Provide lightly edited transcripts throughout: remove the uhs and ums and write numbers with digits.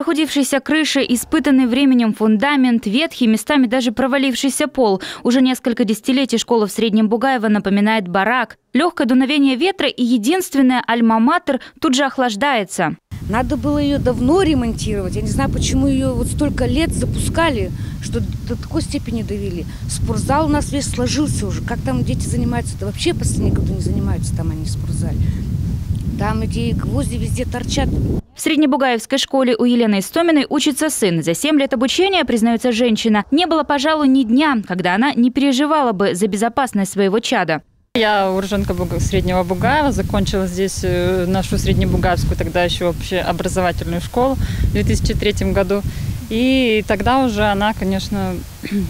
Прохудившиеся крыши, испытанный временем фундамент, ветхий, местами даже провалившийся пол. Уже несколько десятилетий школа в Среднем Бугаево напоминает барак. Легкое дуновение ветра и единственная альма-матер тут же охлаждается. Надо было ее давно ремонтировать. Я не знаю, почему ее вот столько лет запускали, что до такой степени довели. Спортзал у нас весь сложился уже. Как там дети занимаются? Да вообще почти никто не занимается там они в спортзале. Там эти гвозди везде торчат. В Среднебугаевской школе у Елены Истоминой учится сын. За 7 лет обучения, признается женщина, не было, пожалуй, ни дня, когда она не переживала бы за безопасность своего чада. Я уроженка Среднего Бугаева, закончила здесь нашу Среднебугаевскую, тогда еще общеобразовательную школу в 2003 году. И тогда уже она, конечно,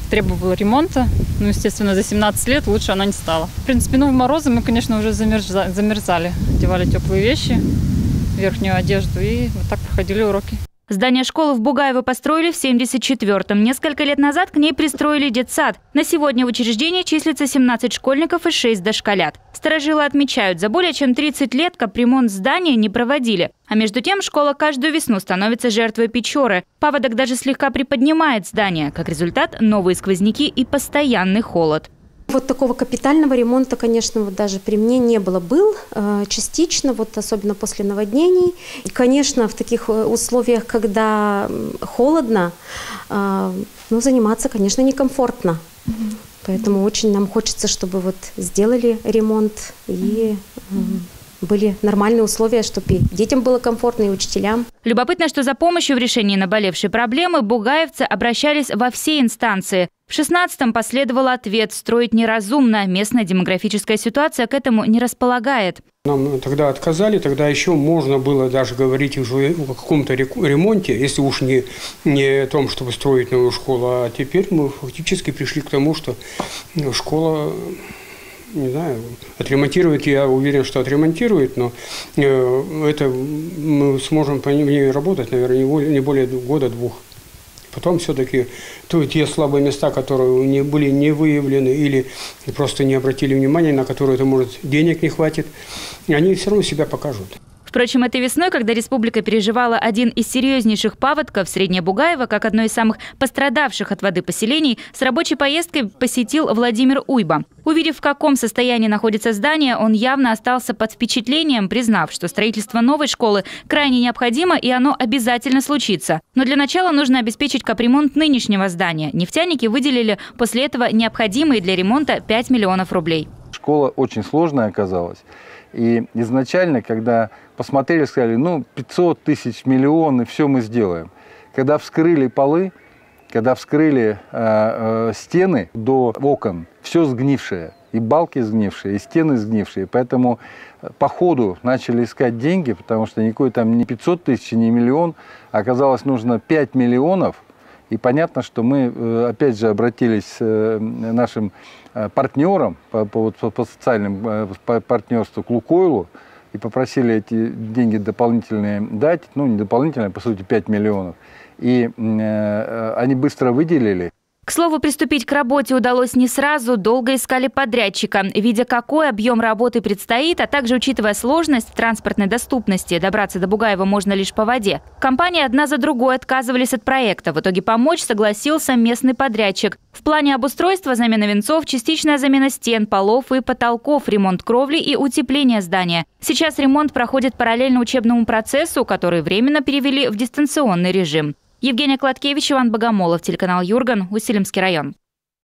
требовала ремонта. Ну, естественно, за 17 лет лучше она не стала. В принципе, в морозы мы, конечно, уже замерзали. Одевали теплые вещи, верхнюю одежду и вот так проходили уроки. Здание школы в Бугаево построили в 1974-м. Несколько лет назад к ней пристроили детсад. На сегодня в учреждении числится 17 школьников и 6 дошколят. Старожилы отмечают, за более чем 30 лет капремонт здания не проводили. А между тем школа каждую весну становится жертвой Печоры. Паводок даже слегка приподнимает здание. Как результат – новые сквозняки и постоянный холод. Вот такого капитального ремонта, конечно, вот даже при мне не было. Был частично, вот особенно после наводнений. И, конечно, в таких условиях, когда холодно, заниматься, конечно, некомфортно. Поэтому очень нам хочется, чтобы вот сделали ремонт и были нормальные условия, чтобы и детям было комфортно, и учителям. Любопытно, что за помощью в решении наболевшей проблемы бугаевцы обращались во все инстанции. В 16-м последовал ответ: строить неразумно, местная демографическая ситуация к этому не располагает. Нам тогда отказали, тогда еще можно было даже говорить уже о каком-то ремонте, если уж не о том, чтобы строить новую школу, а теперь мы фактически пришли к тому, что школа... Не знаю, отремонтирует, я уверен, что отремонтирует, но это мы сможем по ней работать, наверное, не более года-двух. Потом все-таки те слабые места, которые были не выявлены или просто не обратили внимания, на которые, это, может, денег не хватит, они все равно себя покажут. Впрочем, этой весной, когда республика переживала один из серьезнейших паводков, Среднее Бугаево, как одно из самых пострадавших от воды поселений, с рабочей поездкой посетил Владимир Уйба. Увидев, в каком состоянии находится здание, он явно остался под впечатлением, признав, что строительство новой школы крайне необходимо и оно обязательно случится. Но для начала нужно обеспечить капремонт нынешнего здания. Нефтяники выделили после этого необходимые для ремонта 5 миллионов рублей. Школа очень сложная оказалась. И изначально, когда посмотрели, сказали, 500 тысяч, миллион, и все мы сделаем. Когда вскрыли полы, когда вскрыли стены до окон, все сгнившее. И балки сгнившие, и стены сгнившие. Поэтому по ходу начали искать деньги, потому что никакой там не 500 тысяч, не миллион. Оказалось, нужно 5 миллионов. И понятно, что мы, опять же, обратились к нашим партнерам по социальному партнерству к Лукойлу и попросили эти деньги дополнительные дать, не дополнительные, по сути, 5 миллионов. И они быстро выделили. К слову, приступить к работе удалось не сразу, долго искали подрядчика. Видя, какой объем работы предстоит, а также учитывая сложность в транспортной доступности, добраться до Бугаева можно лишь по воде, компании одна за другой отказывались от проекта. В итоге помочь согласился местный подрядчик. В плане обустройства замена венцов, частичная замена стен, полов и потолков, ремонт кровли и утепление здания. Сейчас ремонт проходит параллельно учебному процессу, который временно перевели в дистанционный режим. Евгения Кладкевич, Иван Богомолов, телеканал Юрган, Усть-Илимский район.